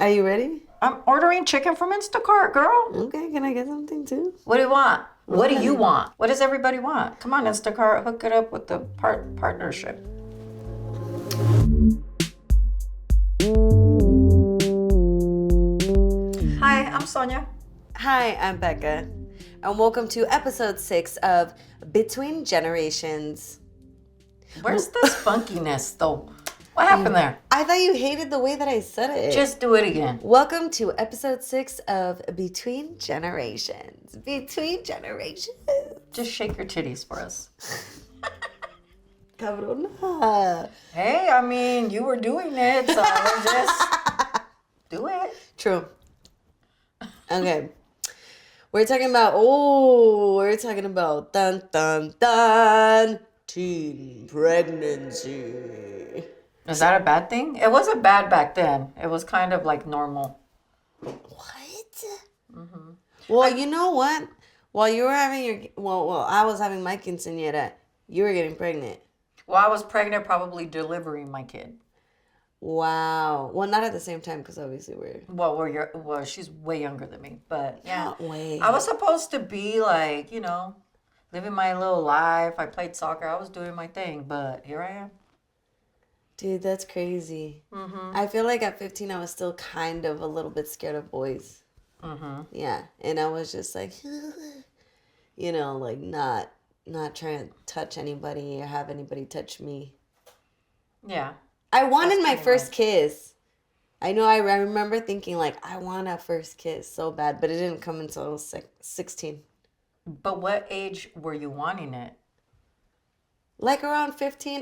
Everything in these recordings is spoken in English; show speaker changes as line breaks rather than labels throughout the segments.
Are you ready?
I'm ordering chicken from Instacart, girl.
Okay, can I get something too?
What do you want? What do you want? What does everybody want? Come on, Instacart, hook it up with the partnership. Hi, I'm Sonia.
Hi, I'm Becca. And welcome to episode 6 of Between Generations.
Where's this funkiness, though? What happened there?
I thought you hated the way that I said it.
Just do it again.
Welcome to episode 6 of Between Generations. Between Generations.
Just shake your titties for us.
Cabrona.
Hey, I mean, you were doing it, so just do it.
True. Okay. We're talking about dun dun dun teen pregnancy.
Is that a bad thing? It wasn't bad back then. It was kind of like normal.
What? Mm-hmm. Well, you know what? While you were having I was having my quinceañera, you were getting pregnant.
Well, I was pregnant, probably delivering my kid.
Wow. Well, not at the same time, because obviously we're...
Well, she's way younger than me, but yeah.
Not way.
I was supposed to be like, living my little life. I played soccer. I was doing my thing, but here I am.
Dude, that's crazy.
Mm-hmm.
I feel like at 15, I was still kind of a little bit scared of boys.
Mm-hmm.
Yeah. And I was just like, like not trying to touch anybody or have anybody touch me.
Yeah.
I wanted my first kiss. I know I remember thinking like, I want a first kiss so bad, but it didn't come until 16.
But what age were you wanting it?
Like around 15.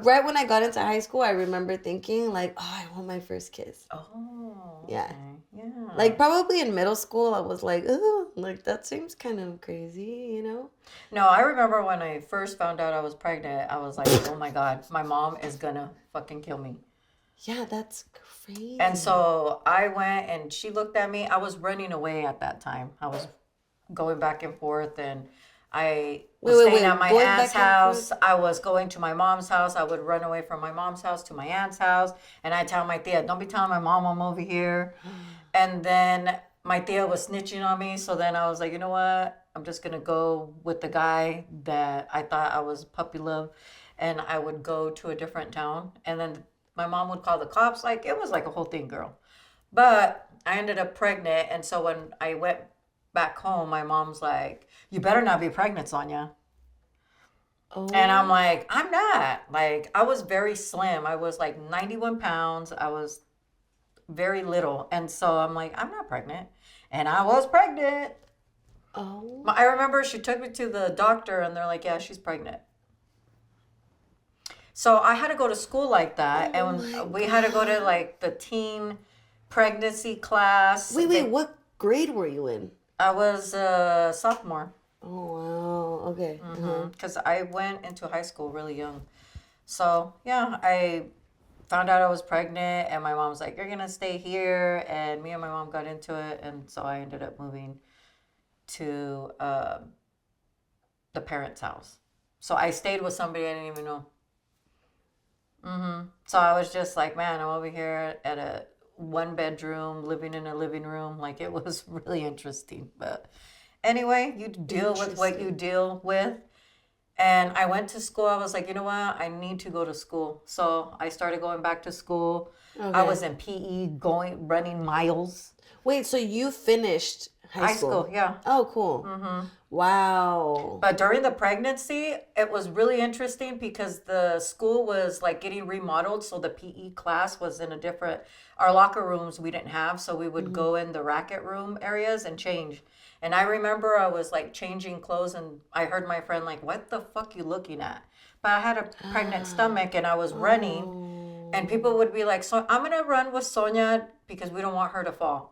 Right when I got into high school, I remember thinking like, oh, I want my first kiss.
Oh.
Yeah.
Okay. Yeah.
Like probably in middle school, I was like, oh, like that seems kind of crazy,
No, I remember when I first found out I was pregnant, I was like, oh my God, my mom is gonna fucking kill me.
Yeah, that's crazy.
And so I went and she looked at me. I was running away at that time. I was going back and forth and I was staying at my aunt's house. I was going to my mom's house. I would run away from my mom's house to my aunt's house. And I tell my tia, don't be telling my mom I'm over here. And then my tia was snitching on me. So then I was like, you know what? I'm just going to go with the guy that I thought I was puppy love. And I would go to a different town. And then my mom would call the cops. Like, it was like a whole thing, girl. But I ended up pregnant. And so when I went back home, my mom's like, you better not be pregnant, Sonia. Oh. And I'm like, I'm not. Like, I was very slim. I was like 91 pounds. I was very little. And so I'm like, I'm not pregnant. And I was pregnant.
Oh.
I remember she took me to the doctor and they're like, yeah, she's pregnant. So I had to go to school like that. And we had to go to like the teen pregnancy class.
Wait, what grade were you in?
I was a sophomore.
Oh, wow. Okay.
Because I went into high school really young. So, yeah, I found out I was pregnant and my mom was like, you're going to stay here. And me and my mom got into it. And so I ended up moving to the parents' house. So I stayed with somebody I didn't even know. So I was just like, man, I'm over here at a 1-bedroom, living in a living room. Like, it was really interesting. But anyway, you deal with what you deal with. And I went to school. I was like, you know what? I need to go to school. So I started going back to school. Okay. I was in PE, running miles.
Wait, so you finished high school?
Yeah.
Oh, cool. Wow.
But during the pregnancy, it was really interesting because the school was like getting remodeled. So the PE class was in our locker rooms we didn't have. So we would go in the racket room areas and change. And I remember I was like changing clothes and I heard my friend like, what the fuck you looking at? But I had a pregnant stomach and I was running and people would be like, so I'm going to run with Sonia because we don't want her to fall.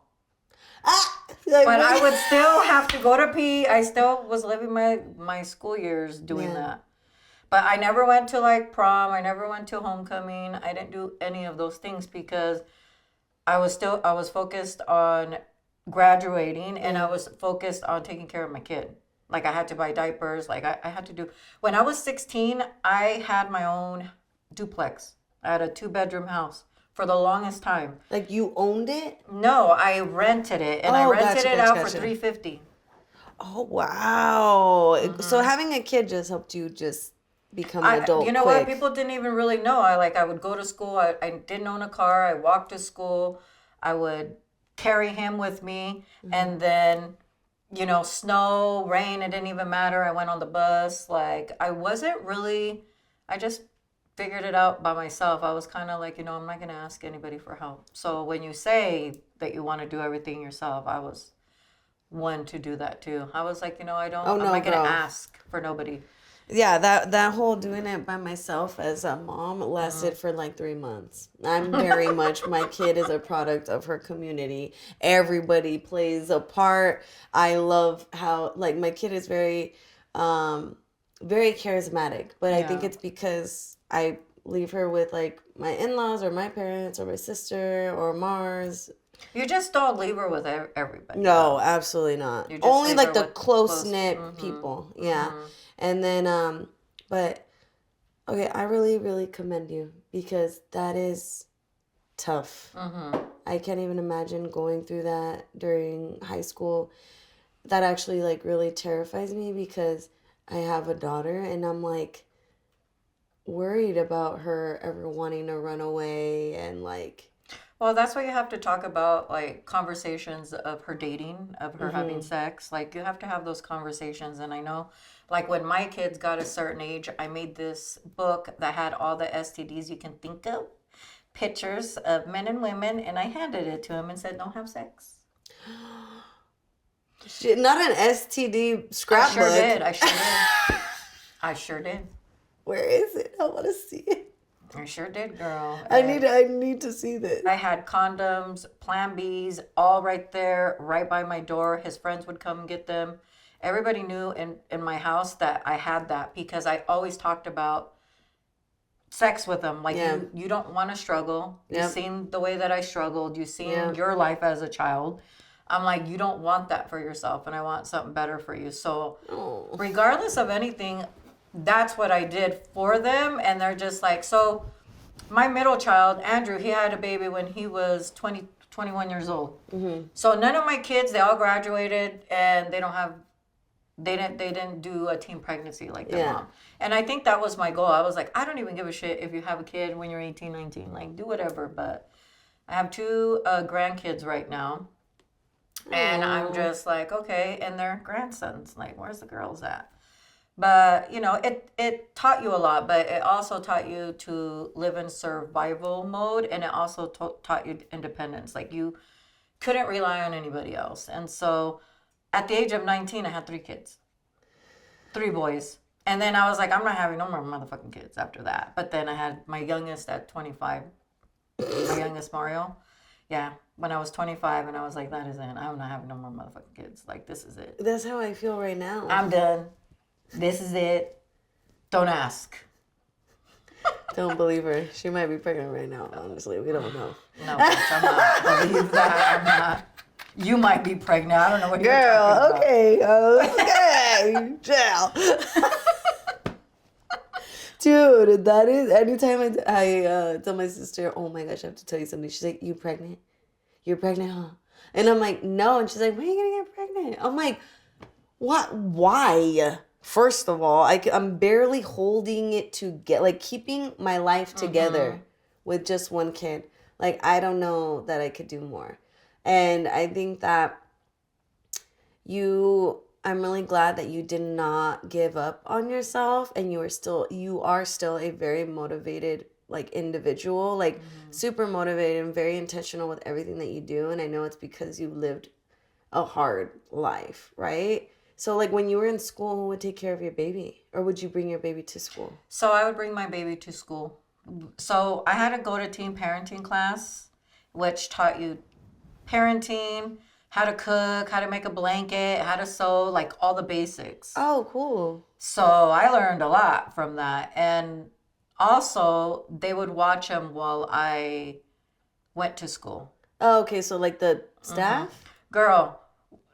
But I would still have to go to PE. I still was living my school years doing that. But I never went to like prom. I never went to homecoming. I didn't do any of those things because I was focused on graduating and I was focused on taking care of my kid. Like I had to buy diapers. Like I had to do. When I was 16, I had my own duplex. I had a 2-bedroom house for the longest time.
Like you owned it?
No, I rented it, and I rented it out for $350.
Oh wow! So having a kid just helped you just become an adult.
You know
quick.
what? People didn't even really know. I would go to school. I didn't own a car. I walked to school. I would carry him with me, and then, you know, snow, rain, it didn't even matter. I went on the bus. Like, I wasn't really. I just figured it out by myself. I was kind of like, you know, I'm not gonna ask anybody for help. So when you say that you want to do everything yourself, I was one to do that too. I was like, you know, I'm not gonna ask for nobody.
Yeah, that whole doing it by myself as a mom lasted for like 3 months. I'm very much, my kid is a product of her community. Everybody plays a part. I love how, like, my kid is very, very charismatic, but I think it's because I leave her with like my in-laws or my parents or my sister or Mars.
You just don't leave her with everybody.
No, absolutely not. Only like the close-knit people. Yeah. And then, but, okay, I really, really commend you because that is tough. I can't even imagine going through that during high school. That actually, like, really terrifies me because I have a daughter and I'm, like, worried about her ever wanting to run away and, like...
Well, that's why you have to talk about, like, conversations of her dating, of her having sex. Like, you have to have those conversations. And I know, like, when my kids got a certain age, I made this book that had all the STDs you can think of, pictures of men and women, and I handed it to him and said, don't have sex.
Shit, not an STD scrapbook.
I sure did.
Where is it? I want to see it.
I sure did, girl.
I need to see this.
I had condoms, Plan Bs, all right there, right by my door. His friends would come and get them. Everybody knew in my house that I had that because I always talked about sex with them. Like, you don't want to struggle. You've seen the way that I struggled. You've seen your life as a child. I'm like, you don't want that for yourself, and I want something better for you. So regardless of anything, that's what I did for them. And they're just like, so my middle child, Andrew, he had a baby when he was 21 years old. So none of my kids, they all graduated and they didn't do a teen pregnancy like their mom. And I think that was my goal. I was like, I don't even give a shit if you have a kid when you're 18, 19, like do whatever. But I have 2 grandkids right now. And I'm just like, okay. And they're grandsons. Like, where's the girls at? But, you know, it taught you a lot, but it also taught you to live in survival mode. And it also taught you independence. Like, you couldn't rely on anybody else. And so at the age of 19, I had 3 kids, 3 boys. And then I was like, I'm not having no more motherfucking kids after that. But then I had my youngest at 25, my youngest Mario. Yeah, when I was 25, and I was like, that is it. I'm not having no more motherfucking kids. Like, this is it.
That's how I feel right now.
I'm done. This is it. Don't ask.
Don't believe her. She might be pregnant right now, honestly. We don't know.
No, bitch, I'm not. Believe that. I'm not. You might be pregnant. I don't know what you're talking about.
Okay. Chill. Dude, that is, anytime I tell my sister, oh my gosh, I have to tell you something. She's like, you pregnant? You're pregnant, huh? And I'm like, no. And she's like, when are you going to get pregnant? I'm like, what? Why? First of all, I'm barely holding it like keeping my life together with just one kid. Like, I don't know that I could do more. And I think that I'm really glad that you did not give up on yourself, and you are still a very motivated, like, individual, like super motivated and very intentional with everything that you do. And I know it's because you lived a hard life, right? So, like, when you were in school, who would take care of your baby? Or would you bring your baby to school?
So I would bring my baby to school. So I had to go to teen parenting class, which taught you parenting, how to cook, how to make a blanket, how to sew, like all the basics.
Oh, cool.
So I learned a lot from that. And also, they would watch them while I went to school.
Oh, okay. So, like, the staff?
Girl,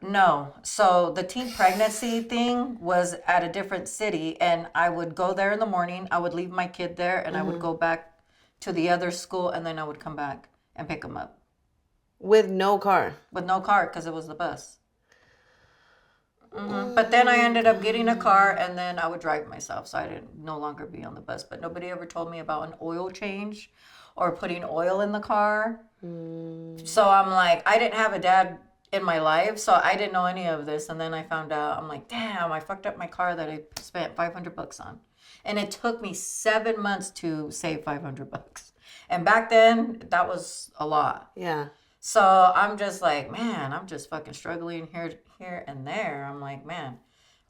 no. So the teen pregnancy thing was at a different city, and I would go there in the morning. I would leave my kid there, and I would go back to the other school, and then I would come back and pick them up.
With no car?
With no car, because it was the bus. But then I ended up getting a car, and then I would drive myself, so I didn't no longer be on the bus. But nobody ever told me about an oil change or putting oil in the car. So I'm like, I didn't have a dad in my life, so I didn't know any of this. And then I found out, I'm like, damn, I fucked up my car that I spent $500 on. And it took me 7 months to save $500. And back then, that was a lot.
Yeah.
So I'm just like, man, I'm just fucking struggling here and there. I'm like, man,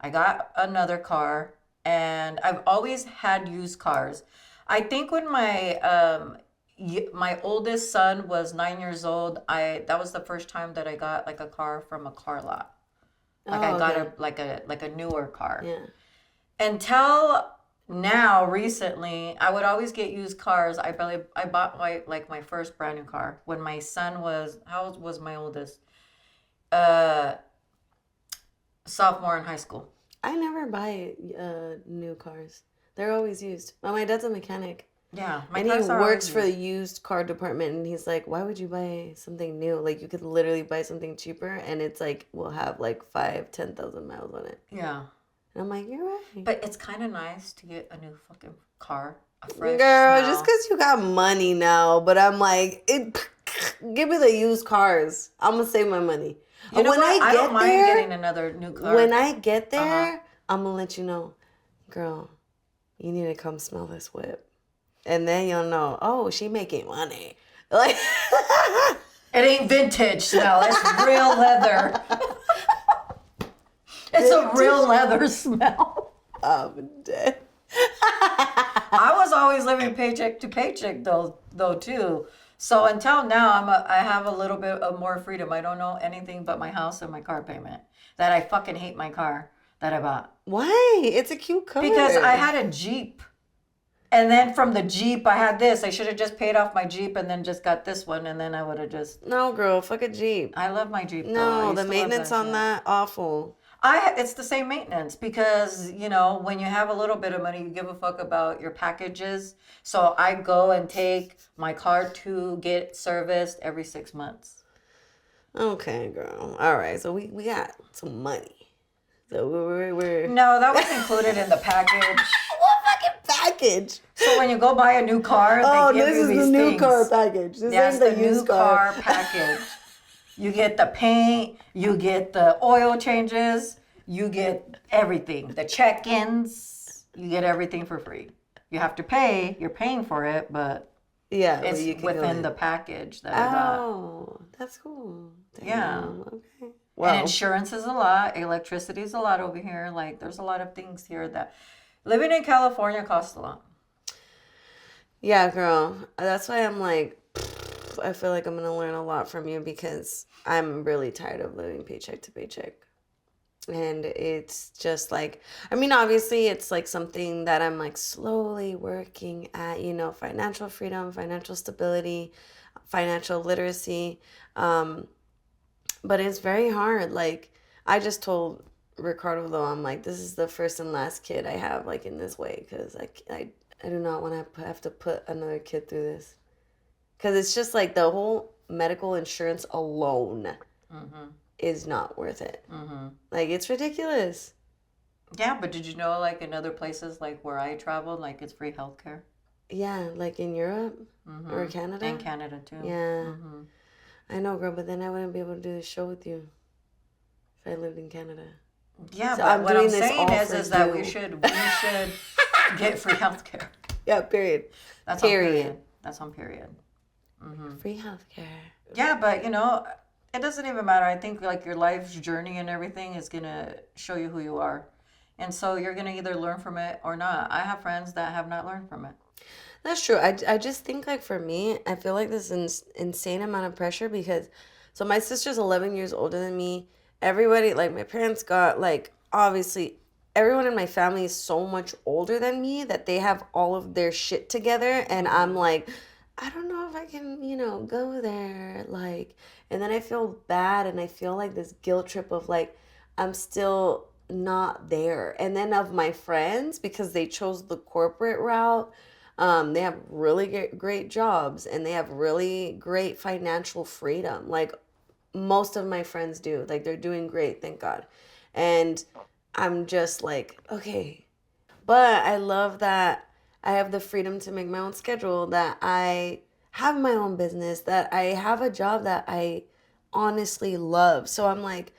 I got another car, and I've always had used cars. I think when my oldest son was 9 years old, that was the first time that I got like a car from a car lot. Like I got a newer car.
Yeah.
Until now, recently, I would always get used cars. I bought my first brand new car when my son was, how old was my oldest? Sophomore in high school.
I never buy new cars. They're always used. Well, my dad's a mechanic.
Yeah.
And he works for the used car department, and he's like, why would you buy something new? Like, you could literally buy something cheaper, and it's like, we'll have like 10,000 miles on it.
Yeah.
And I'm like, you're right.
But it's kind of nice to get a new fucking car. A fresh
Girl,
smell.
just because you got money now. But I'm like, give me the used cars. I'm going to save my money.
You know what? I don't mind getting another new car.
When I get there, I'm going to let you know, girl, you need to come smell this whip. And then you'll know, oh, she making money. Like,
it ain't vintage smell. It's real leather. It's a real leather smell.
I'm dead.
I was always living paycheck to paycheck though too. So until now, I have a little bit of more freedom. I don't know anything but my house and my car payment. That I fucking hate my car that I bought.
Why? It's a cute car.
Because I had a Jeep. And then from the Jeep, I had this. I should have just paid off my Jeep and then just got this one. And then I would have just...
No, girl. Fuck a Jeep.
I love my Jeep, though.
No, the maintenance on that, awful.
It's the same maintenance because, you know, when you have a little bit of money, you give a fuck about your packages. So I go and take my car to get serviced every 6 months.
Okay, girl. All right. So we got some money. So we're...
No, that was included in the package.
What fucking package?
So when you go buy a new car, they give you these things.
This is the new car package. This
Yes,
is the
new
used car
package. You get the paint, you get the oil changes, you get everything. The check-ins, you get everything for free. You have to pay, you're paying for it, but
yeah,
it's within the package that I got.
Oh, that's cool. Damn.
Yeah.
Okay. Well,
and insurance is a lot, electricity is a lot over here. Like, there's a lot of things here that living in California costs a lot.
Yeah, girl. That's why I'm like, I feel like I'm going to learn a lot from you because I'm really tired of living paycheck to paycheck. And it's just like, I mean, obviously it's like something that I'm like slowly working at, you know, financial freedom, financial stability, financial literacy. But it's very hard. Like, I just told Ricardo, though, I'm like, this is the first and last kid I have, like, in this way. Because I do not want to have to put another kid through this. Because it's just like the whole medical insurance alone is not worth it. Like, it's ridiculous.
Yeah, but did you know, like, in other places, like, where I traveled, like, it's free healthcare?
Yeah, like in Europe or Canada?
And Canada, too.
Yeah. I know, girl, but then I wouldn't be able to do this show with you if I lived in Canada.
Yeah, so but what I'm saying is that we should get free healthcare.
Yeah, period.
That's period. On period. That's on period.
Free healthcare.
Yeah, but you know, it doesn't even matter. I think like your life's journey and everything is gonna show you who you are, and so you're gonna either learn from it or not. I have friends that have not learned from it.
That's true. I just think like for me, I feel like this insane amount of pressure because, so my sister's 11 years older than me. Everybody, like my parents got like, obviously everyone in my family is so much older than me that they have all of their shit together. And I'm like, I don't know if I can, you know, go there. Like, and then I feel bad and I feel like this guilt trip of like, I'm still not there. And then of my friends, because they chose the corporate route, They have really great jobs, and they have really great financial freedom. Like most of my friends do. Like they're doing great, thank God. And I'm just like, okay. But I love that I have the freedom to make my own schedule, that I have my own business, that I have a job that I honestly love. So I'm like,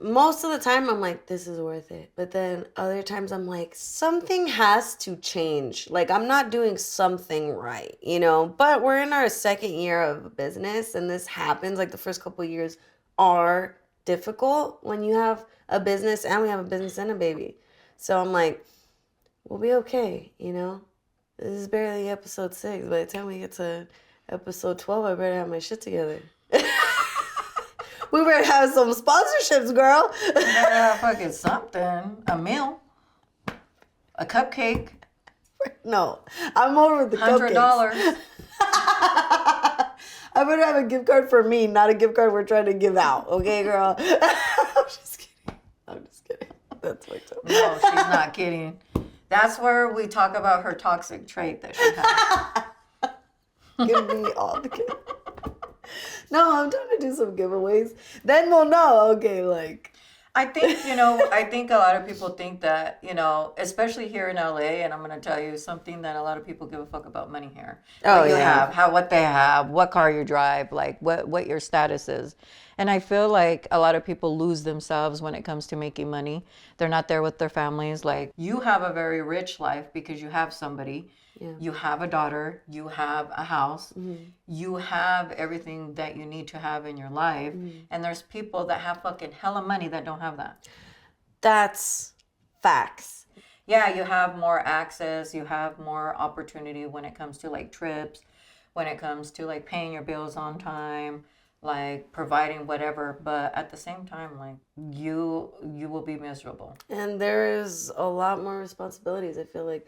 most of the time I'm like, this is worth it. But then other times I'm like, something has to change. Like I'm not doing something right, you know? But we're in our second year of business, and this happens. Like the first couple of years are difficult when you have a business, and we have a business and a baby. So I'm like, we'll be okay, you know? This is barely episode 6. By the time we get to episode 12, I better have my shit together. We better have some sponsorships, girl.
You better have fucking something. A meal. A cupcake.
No, I'm over the
$100.
cupcakes. I better have a gift card for me, not a gift card we're trying to give out. Okay, girl? I'm just kidding. That's fucked up.
No, she's not kidding. That's where we talk about her toxic trait that she has.
Give me all the gifts. No, I'm trying to do some giveaways. Then we'll know. Okay, like.
I think a lot of people think that, especially here in LA, and I'm going to tell you something that a lot of people give a fuck about money here.
Oh,
what you
yeah.
have, what they have, what car you drive, like what your status is. And I feel like a lot of people lose themselves when it comes to making money. They're not there with their families. Like, you have a very rich life because you have somebody. Yeah. You have a daughter, you have a house, you have everything that you need to have in your life. And there's people that have fucking hella money that don't have that.
That's facts.
Yeah, you have more access, you have more opportunity when it comes to like trips, when it comes to like paying your bills on time, like providing whatever, but at the same time, like you will be miserable.
And there is a lot more responsibilities, I feel like.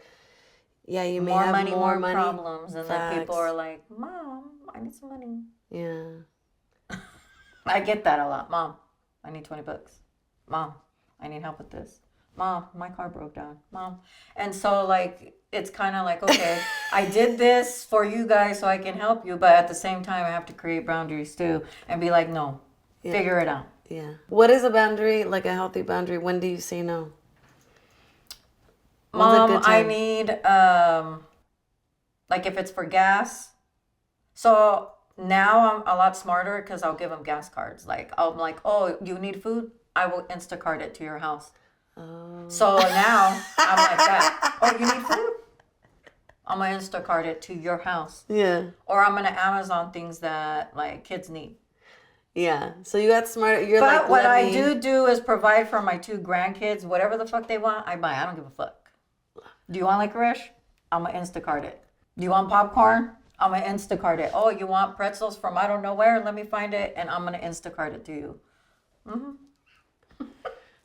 Yeah, you may
more
have
money,
more
problems, and
Facts.
then people are like, "Mom, I need some money."
Yeah.
I get that a lot. Mom, I need $20. Mom, I need help with this. Mom, my car broke down. Mom. And so like, it's kind of like, okay, I did this for you guys so I can help you, but at the same time, I have to create boundaries too and be like, no, figure it out.
Yeah. What is a boundary, like a healthy boundary? When do you say no?
Mom, I need, like if it's for gas. So now I'm a lot smarter because I'll give them gas cards. Like, I'm like, oh, you need food? I will Instacart it to your house. Oh. So now I'm like that. Oh, you need food? I'm going to Instacart it to your house.
Yeah.
Or I'm going to Amazon things that like kids need.
Yeah. So you got smart.
But what I do is provide for my 2 grandkids. Whatever the fuck they want, I buy. I don't give a fuck. Do you want licorice? I'm going to Instacart it. Do you want popcorn? I'm going to Instacart it. Oh, you want pretzels from I don't know where? Let me find it, and I'm going to Instacart it to you. Mm-hmm.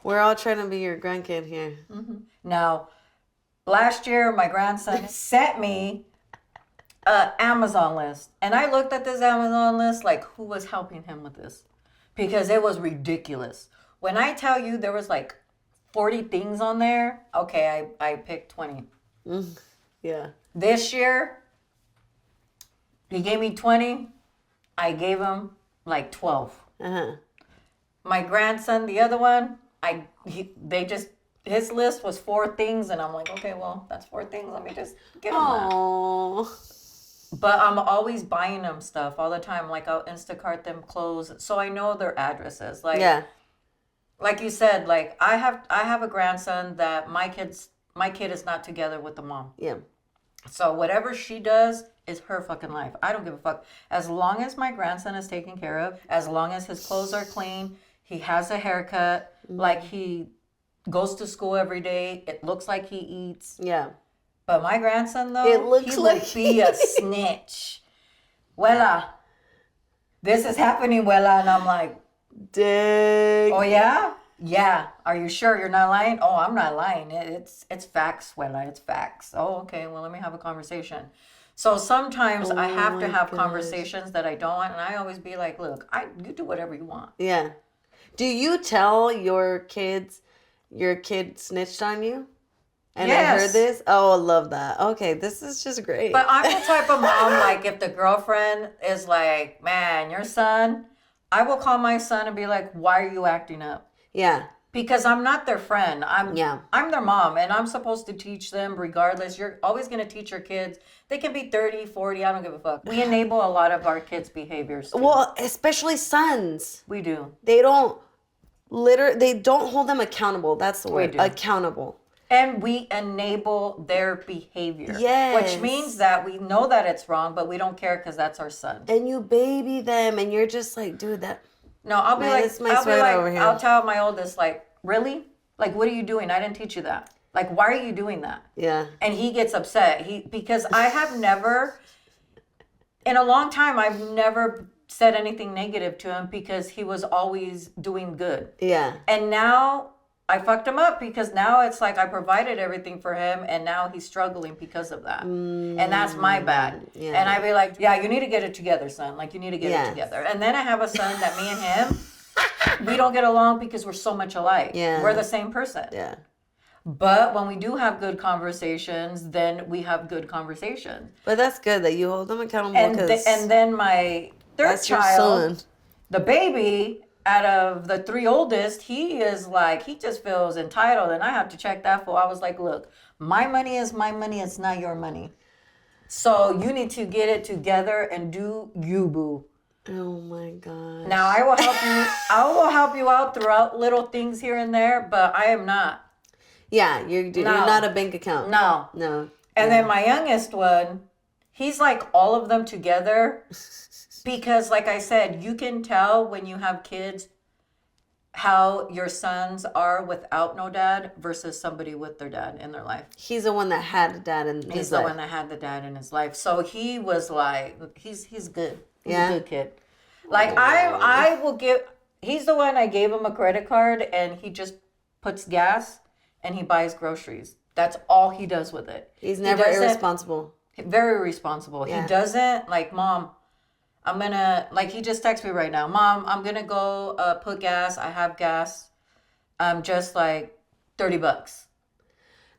We're all trying to be your grandkid here.
Mm-hmm. Now, last year, my grandson sent me an Amazon list. And I looked at this Amazon list like, who was helping him with this? Because it was ridiculous. When I tell you there was like 40 things on there, okay, I picked 20.
Yeah.
This year, he gave me 20. I gave him like 12. Uh-huh. My grandson, the other one, his list was 4 things, and I'm like, okay, well, that's 4 things. Let me just get him that. But I'm always buying them stuff all the time. Like, I'll Instacart them clothes, so I know their addresses. Like, yeah. Like you said, like I have a grandson that my kid is not together with the mom. Yeah. So whatever she does is her fucking life. I don't give a fuck. As long as my grandson is taken care of, as long as his clothes are clean, he has a haircut, like he goes to school every day, it looks like he eats. Yeah. But my grandson though, he would be a snitch. Wella, this is happening, Wella, and I'm like, dang. Oh yeah? Yeah. Are you sure you're not lying? Oh, I'm not lying. It's facts, Wella. It's facts. Oh, okay. Well, let me have a conversation. So sometimes I have to have conversations that I don't want, and I always be like, look, you do whatever you want. Yeah. Do you tell your kid snitched on you?
And I heard this. Oh, I love that. Okay, this is just great.
But I'm the type of mom, like, if the girlfriend is like, man, your son, I will call my son and be like, why are you acting up?
Yeah.
Because I'm not their friend. I'm their mom, and I'm supposed to teach them regardless. You're always going to teach your kids. They can be 30, 40, I don't give a fuck. We enable a lot of our kids' behaviors too.
Well, especially sons.
We do.
They don't hold them accountable. That's the word. Accountable.
And we enable their behavior.
Yes.
Which means that we know that it's wrong, but we don't care because that's our son.
And you baby them, and you're just like, dude, that...
No, I'll be I'll tell my oldest, like, really? Like, what are you doing? I didn't teach you that. Like, why are you doing that?
Yeah.
And he gets upset. Because I have never, in a long time, I've never said anything negative to him because he was always doing good.
Yeah.
And now I fucked him up because now it's like I provided everything for him and now he's struggling because of that. And that's my bad. Yeah. And I'd be like, yeah, you need to get it together, son. Like, you need to get it together. And then I have a son that me and him, we don't get along because we're so much alike. Yeah. We're the same person.
Yeah.
But when we do have good conversations, then we have good conversations.
But that's good that you hold them accountable.
And then my third child, the baby... out of the three oldest, he is like, he just feels entitled, and I have to check that for. I was like, look, my money is my money, it's not your money. So you need to get it together and do you, boo.
Oh my God.
Now I will help you. I will help you out throughout little things here and there, but I am not.
Yeah, you're not a bank account.
No. And then my youngest one, he's like all of them together. Because, like I said, you can tell when you have kids how your sons are without no dad versus somebody with their dad in their life.
He's the one that had a dad in his life.
He's the one that had the dad in his life. So he was like, he's good. He's a good kid. Like, I will give, he's the one I gave him a credit card and he just puts gas and he buys groceries. That's all he does with it.
He's never irresponsible.
Very responsible. Yeah. He doesn't, like, Mom, I'm going to, like, he just texted me right now. Mom, I'm going to go put gas. I have gas. Just like $30.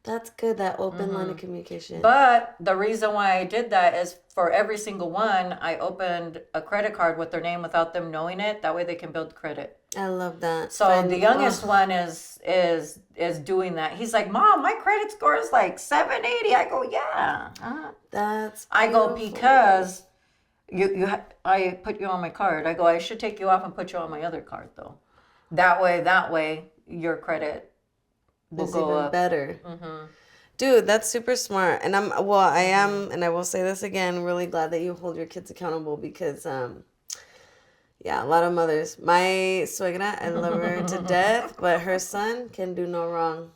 That's good, that open line of communication.
But the reason why I did that is for every single one, I opened a credit card with their name without them knowing it. That way they can build credit.
I love that.
So the youngest one is doing that. He's like, Mom, my credit score is like 780. I go, yeah.
That's beautiful.
I go, because... I put you on my card. I go, I should take you off and put you on my other card, though. That way, your credit will go up.
Better. Mm-hmm. Dude, that's super smart. And I am, and I will say this again, really glad that you hold your kids accountable because, a lot of mothers. My suegra, I love her to death, but her son can do no wrong.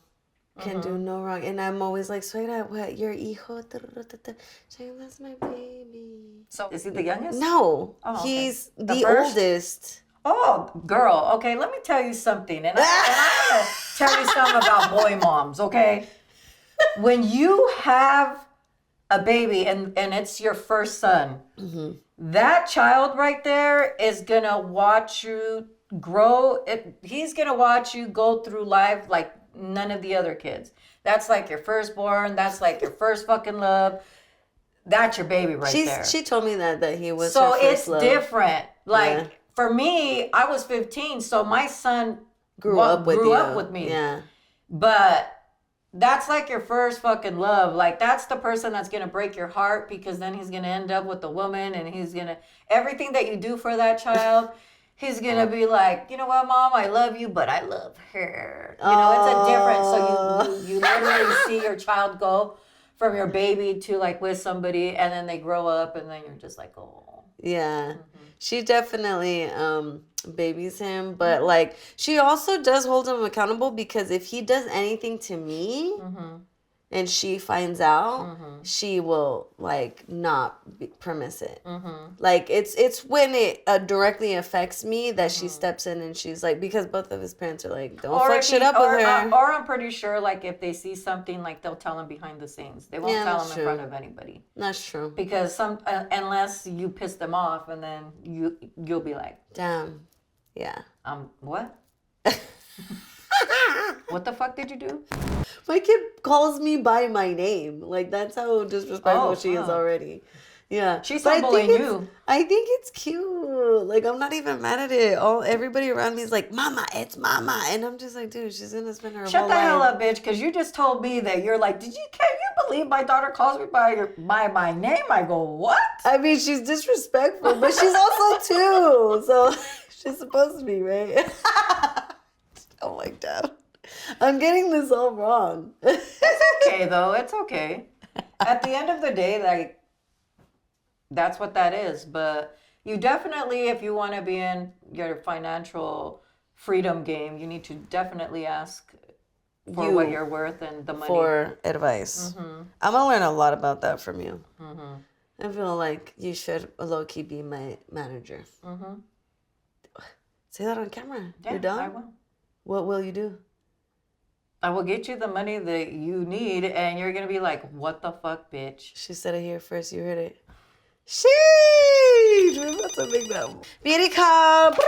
Do no wrong. And I'm always like, suegra, what, your hijo? That's my baby.
So is he the youngest?
No. Oh, okay. He's the oldest.
Oh, girl. Okay, let me tell you something. And I'm going to tell you something about boy moms, okay? When you have a baby and it's your first son, that child right there is going to watch you grow. He's going to watch you go through life like none of the other kids. That's like your firstborn. That's like your first fucking love. That's your baby there. She
told me that he was
so
her first love.
Different. Like for me, I was 15, so my son grew up with me.
Yeah.
But that's like your first fucking love. Like that's the person that's gonna break your heart because then he's gonna end up with a woman and he's gonna everything that you do for that child. He's going to be like, you know what, Mom, I love you, but I love her. You know, it's a difference. So you literally see your child go from your baby to like with somebody and then they grow up and then you're just like, oh.
Yeah. She definitely babies him, but like she also does hold him accountable because if he does anything to me and she finds out, she will like not permiss it. Like it's when it directly affects me that she steps in and she's like, because both of his parents are like, don't fuck shit up with her.
Or I'm pretty sure like if they see something, like they'll tell him behind the scenes. They won't tell him in front of anybody.
That's true.
Because unless you piss them off and then you'll be like,
damn, yeah.
What? What the fuck did you do?
My kid calls me by my name. Like, that's how disrespectful she is already. Yeah.
She's humbling you.
I think it's cute. Like, I'm not even mad at it. Everybody around me is like, Mama, it's Mama. And I'm just like, dude, she's going to spend her whole life.
Shut the hell up, bitch, because you just told me that you're like, can you believe my daughter calls me by my name? I go, what?
I mean, she's disrespectful, but she's also 2. So she's supposed to be, right? Oh, my God. I'm getting this all wrong.
It's okay, though. It's okay. At the end of the day, like, that's what that is. But you definitely, if you want to be in your financial freedom game, you need to definitely ask for what you're worth and the money.
For advice. Mm-hmm. I'm going to learn a lot about that from you. Mm-hmm. I feel like you should low-key be my manager. Mm-hmm. Say that on camera.
Yeah,
you're done?
I will.
What will you do?
I will get you the money that you need, and you're going to be like, what the fuck, bitch?
She said it here first. You heard it. Sheesh! We're about to make that beauty cup.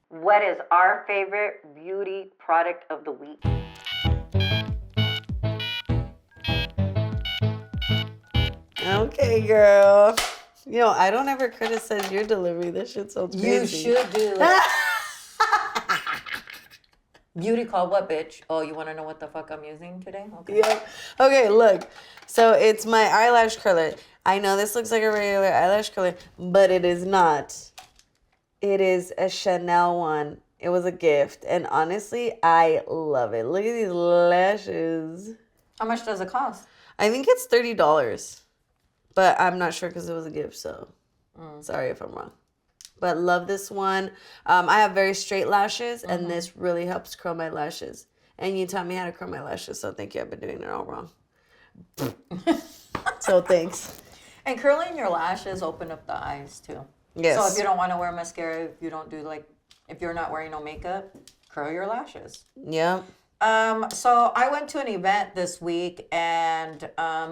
What is our favorite beauty product of the week?
Okay, girl. I don't ever criticize your delivery. This shit sounds crazy.
You should do it. Beauty called what, bitch? Oh, you want to know what the fuck I'm using today? Okay.
Yeah. Okay, look. So it's my eyelash curler. I know this looks like a regular eyelash curler, but it is not. It is a Chanel one. It was a gift. And honestly, I love it. Look at these lashes.
How much does it cost?
I think it's $30. But I'm not sure because it was a gift, so sorry if I'm wrong. But love this one. I have very straight lashes, and this really helps curl my lashes. And you taught me how to curl my lashes, so thank you. I've been doing it all wrong. So thanks.
And curling your lashes open up the eyes too.
Yes.
So if you don't want to wear mascara, if you're not wearing no makeup, curl your lashes.
Yeah.
So I went to an event this week, and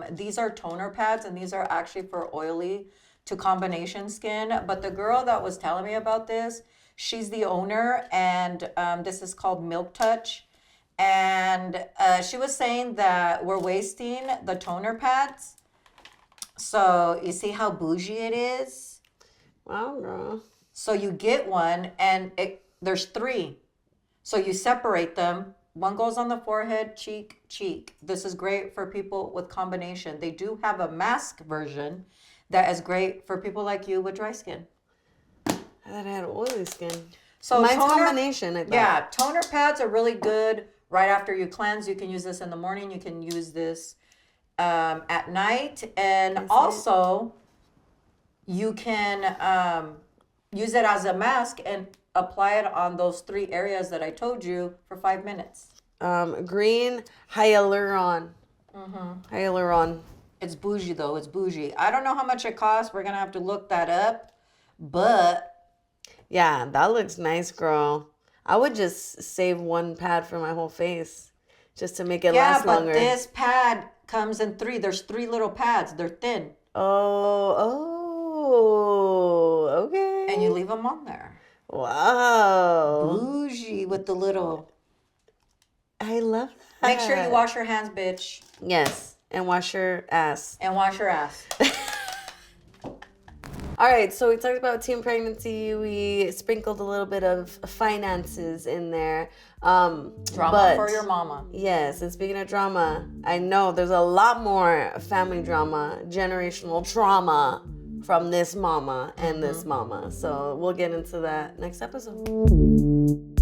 these are toner pads, and these are actually for oily to combination skin. But the girl that was telling me about this, she's the owner, and this is called Milk Touch. And she was saying that we're wasting the toner pads. So you see how bougie it is?
Wow, girl.
So you get one, and there's 3. So you separate them. One goes on the forehead, cheek. This is great for people with combination. They do have a mask version that is great for people like you with dry skin.
I thought I had oily skin.
So
mine's combination, I thought.
Yeah, toner pads are really good right after you cleanse. You can use this in the morning. You can use this at night. And also, you can use it as a mask and apply it on those 3 areas that I told you for 5 minutes.
Green hyaluron. Mm-hmm. Hyaluron.
It's bougie, though. It's bougie. I don't know how much it costs. We're going to have to look that up. But
yeah, that looks nice, girl. I would just save 1 pad for my whole face just to make it last longer.
Yeah, but this pad comes in 3. There's 3 little pads. They're thin.
Oh, okay.
And you leave them on there.
Wow.
Bougie with the little.
I love that.
Make sure you wash your hands, bitch.
Yes. And wash your ass.
And wash your ass.
All right, so we talked about teen pregnancy. We sprinkled a little bit of finances in there.
Drama for your mama.
Yes, and speaking of drama, I know there's a lot more family drama, generational trauma from this mama and this mama. So we'll get into that next episode.